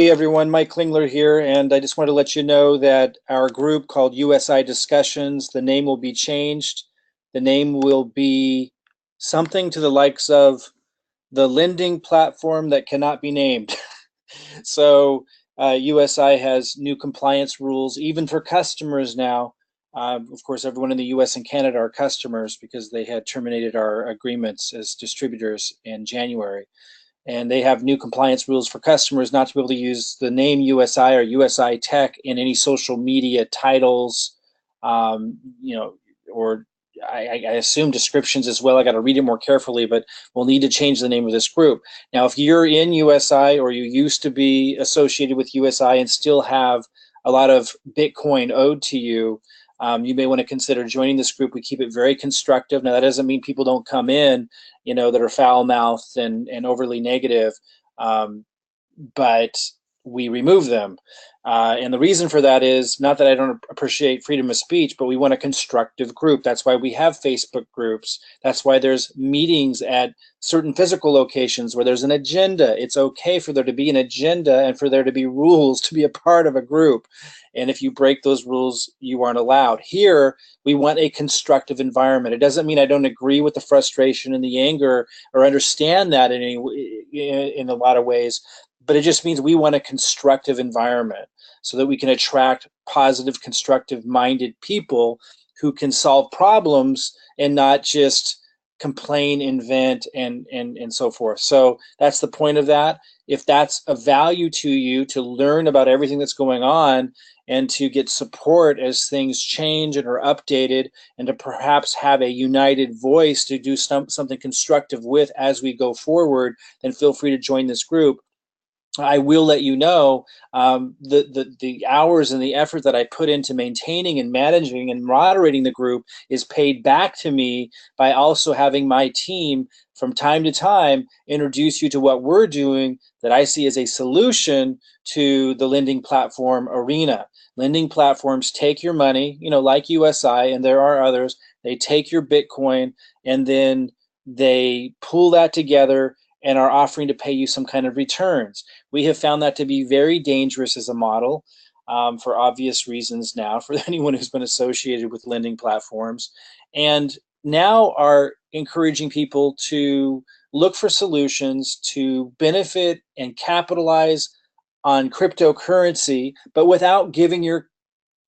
Hey everyone, Mike Klingler here, and I just want to let you know that our group called USI Discussions, the name will be changed. The name will be something to the likes of the lending platform that cannot be named. So USI has new compliance rules, even for customers now. Of course, everyone in the US and Canada are customers because they had terminated our agreements as distributors in January. And they have new compliance rules for customers not to be able to use the name USI or USI Tech in any social media titles, you know, or I assume descriptions as well. I got to read it more carefully, but we'll need to change the name of this group. Now, if you're in USI or you used to be associated with USI and still have a lot of Bitcoin owed to you, you may want to consider joining this group. We keep it very constructive. Now, that doesn't mean people don't come in, that are foul-mouthed and overly negative, but we remove them. And the reason for that is not that I don't appreciate freedom of speech, but we want a constructive group. That's why we have Facebook groups. That's why there's meetings at certain physical locations where there's an agenda. It's okay for there to be an agenda and for there to be rules to be a part of a group. And if you break those rules, you aren't allowed. Here, we want a constructive environment. It doesn't mean I don't agree with the frustration and the anger or understand that in a lot of ways, but it just means we want a constructive environment so that we can attract positive, constructive-minded people who can solve problems and not just complain, invent, and so forth. So that's the point of that. If that's of value to you to learn about everything that's going on and to get support as things change and are updated, and to perhaps have a united voice to do something constructive with as we go forward, then feel free to join this group. I will let you know the hours and the effort that I put into maintaining and managing and moderating the group is paid back to me by also having my team from time to time introduce you to what we're doing that I see as a solution to the lending platform arena. Lending platforms take your money, like USI, and there are others. They take your Bitcoin and then they pull that together and are offering to pay you some kind of returns. We have found that to be very dangerous as a model for obvious reasons now for anyone who's been associated with lending platforms, and now are encouraging people to look for solutions to benefit and capitalize on cryptocurrency, but without giving your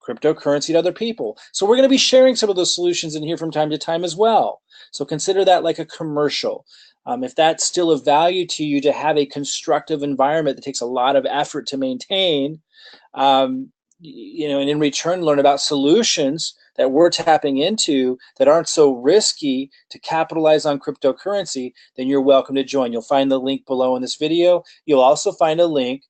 cryptocurrency to other people. So we're going to be sharing some of those solutions in here from time to time as well. So consider that like a commercial. If that's still of value to you to have a constructive environment that takes a lot of effort to maintain, and in return learn about solutions that we're tapping into that aren't so risky to capitalize on cryptocurrency, then you're welcome to join. You'll find the link below in this video. You'll also find a link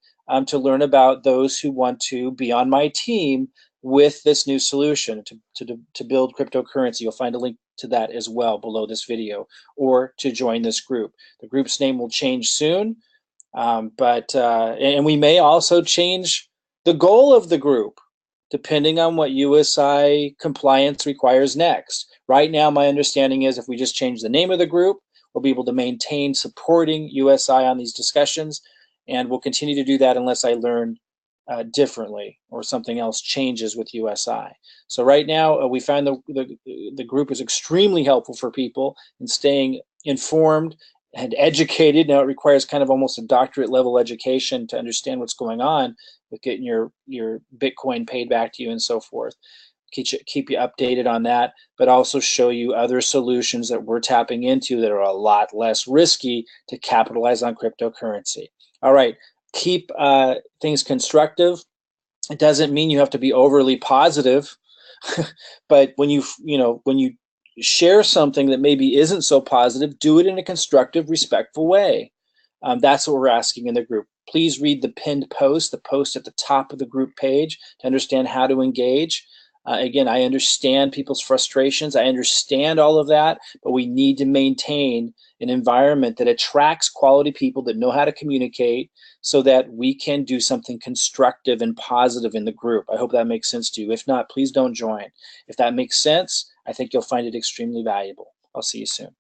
to learn about those who want to be on my team with this new solution to build cryptocurrency. You'll find a link to that as well below this video, or to join this group. The group's name will change soon, and we may also change the goal of the group depending on what USI compliance requires next. Right now, my understanding is if we just change the name of the group, we'll be able to maintain supporting USI on these discussions, and we'll continue to do that unless I learn differently or something else changes with USI. So right now we find the group is extremely helpful for people in staying informed and educated. Now it requires kind of almost a doctorate level education to understand what's going on with getting your Bitcoin paid back to you and so forth. Keep you updated on that, but also show you other solutions that we're tapping into that are a lot less risky to capitalize on cryptocurrency. All right. Keep things constructive. It doesn't mean you have to be overly positive, but when you share something that maybe isn't so positive, do it in a constructive, respectful way. That's what we're asking in the group. Please read the pinned post, the post at the top of the group page, to understand how to engage. Again, I understand people's frustrations. I understand all of that, but we need to maintain an environment that attracts quality people that know how to communicate so that we can do something constructive and positive in the group. I hope that makes sense to you. If not, please don't join. If that makes sense, I think you'll find it extremely valuable. I'll see you soon.